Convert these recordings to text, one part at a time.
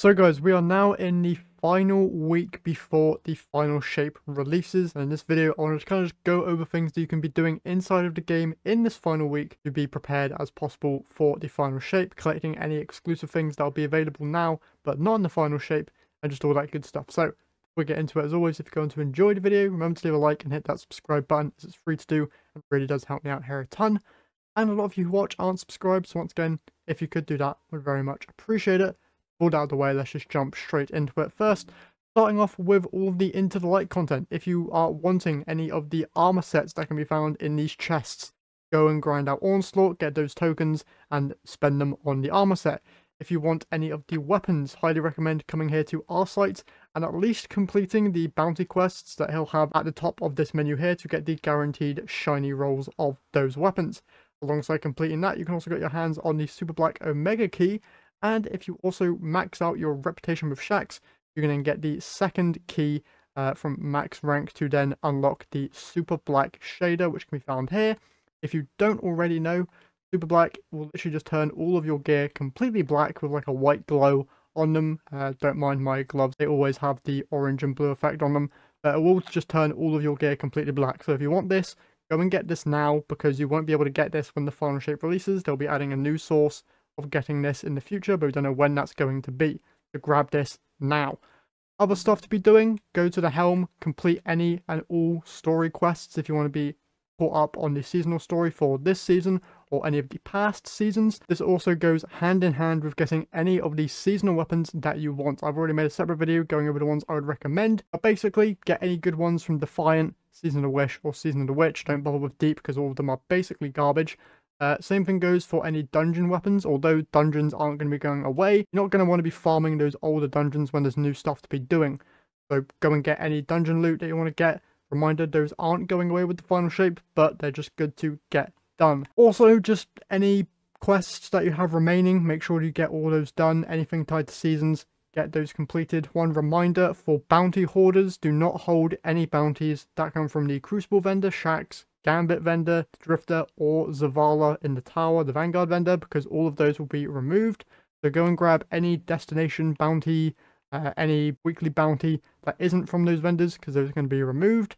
So guys, we are now in the final week before the final shape releases, and in this video I want to kind of just go over things that you can be doing inside of the game in this final week to be prepared as possible for the final shape, collecting any exclusive things that will be available now but not in the final shape, and just all that good stuff. So before we get into it, as always, if you're going to enjoy the video, remember to leave a like and hit that subscribe button, as it's free to do and really does help me out here a ton. And a lot of you who watch aren't subscribed, so once again, if you could do that, would very much appreciate it. All out of the way, let's just jump straight into it. First, starting off with all of the Into the Light content. If you are wanting any of the armor sets that can be found in these chests, go and grind out Onslaught, get those tokens, and spend them on the armor set. If you want any of the weapons, highly recommend coming here to our site and at least completing the bounty quests that he'll have at the top of this menu here to get the guaranteed shiny rolls of those weapons. Alongside completing that, you can also get your hands on the Super Black Omega key. And if you also max out your reputation with Shaxx, you're going to get the second key from max rank to then unlock the Super Black shader, which can be found here. If you don't already know, Super Black will literally just turn all of your gear completely black with like a white glow on them. Don't mind my gloves, they always have the orange and blue effect on them. It will just turn all of your gear completely black. So if you want this, go and get this now, because you won't be able to get this when the final shape releases. They'll be adding a new source of getting this in the future, but we don't know when that's going to be. So grab this now. Other stuff to be doing, go to the Helm, complete any and all story quests if you want to be caught up on the seasonal story for this season or any of the past seasons. This also goes hand in hand with getting any of the seasonal weapons that you want. I've already made a separate video going over the ones I would recommend, but basically get any good ones from Defiant, Season of the Wish, or Season of the Witch. Don't bother with Deep because all of them are basically garbage. Same thing goes for any dungeon weapons. Although dungeons aren't going to be going away, you're not going to want to be farming those older dungeons when there's new stuff to be doing. So go and get any dungeon loot that you want to get. Reminder, those aren't going away with the final shape, but they're just good to get done. Also, just any quests that you have remaining, make sure you get all those done. Anything tied to seasons, get those completed. One reminder for bounty hoarders, do not hold any bounties that come from the Crucible vendor, Shaxx, Gambit vendor, Drifter, or Zavala in the tower, the Vanguard vendor, because all of those will be removed. So go and grab any destination bounty, any weekly bounty that isn't from those vendors, because those are going to be removed.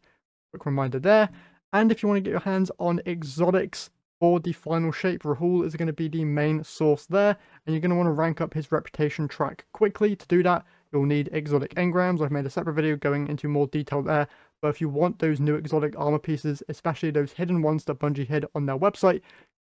Quick reminder there. And if you want to get your hands on exotics for the final shape, Rahul is going to be the main source there, and you're going to want to rank up his reputation track quickly. To do that, you'll need exotic engrams. I've made a separate video going into more detail there. But if you want those new exotic armor pieces, especially those hidden ones that Bungie hid on their website,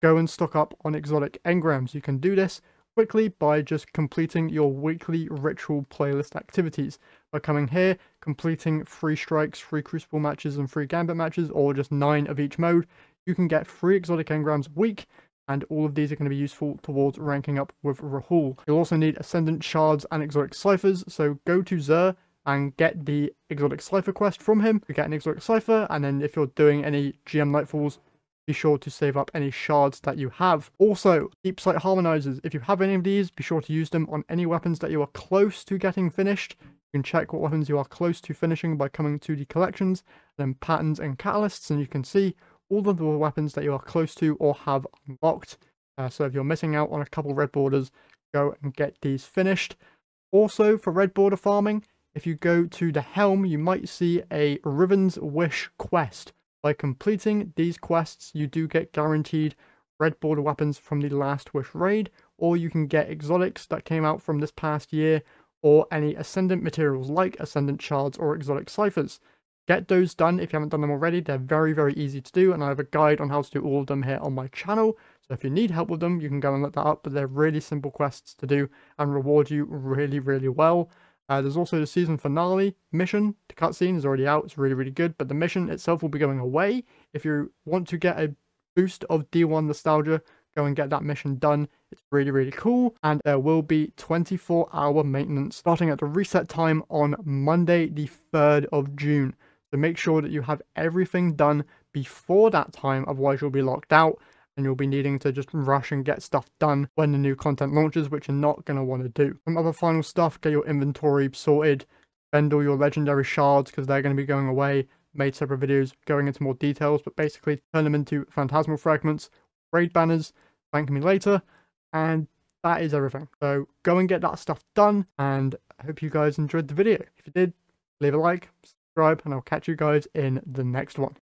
go and stock up on exotic engrams. You can do this quickly by just completing your weekly ritual playlist activities. By coming here, completing 3 strikes, 3 crucible matches, and 3 gambit matches, or just 9 of each mode, you can get 3 exotic engrams a week, and all of these are going to be useful towards ranking up with Rahul. You'll also need Ascendant Shards and exotic ciphers, so go to Xur and get the exotic cipher quest from him. You get an exotic cipher, and then if you're doing any GM Nightfalls, be sure to save up any shards that you have. Also, Deep Sight Harmonizers. If you have any of these, be sure to use them on any weapons that you are close to getting finished. You can check what weapons you are close to finishing by coming to the collections, then patterns and catalysts, and you can see all of the weapons that you are close to or have unlocked. So if you're missing out on a couple red borders, go and get these finished. Also, for red border farming, if you go to the Helm, you might see a Riven's Wish quest. By completing these quests, you do get guaranteed red border weapons from the Last Wish raid, or you can get exotics that came out from this past year, or any Ascendant materials like Ascendant Shards or exotic ciphers. Get those done if you haven't done them already. They're very, very easy to do, and I have a guide on how to do all of them here on my channel. So if you need help with them, you can go and look that up, but they're really simple quests to do and reward you really, really well. There's also the season finale mission. The cutscene is already out. It's really, really good. But the mission itself will be going away. If you want to get a boost of D1 nostalgia, go and get that mission done. It's really, really cool. And there will be 24-hour maintenance starting at the reset time on Monday, the 3rd of June. So make sure that you have everything done before that time. Otherwise, you'll be locked out, and you'll be needing to just rush and get stuff done when the new content launches, which you're not going to want to do. Some other final stuff, get your inventory sorted, spend all your legendary shards because they're going to be going away. Made separate videos going into more details, but basically turn them into phantasmal fragments, raid banners, thank me later, and that is everything. So go and get that stuff done, and I hope you guys enjoyed the video. If you did, leave a like, subscribe, and I'll catch you guys in the next one.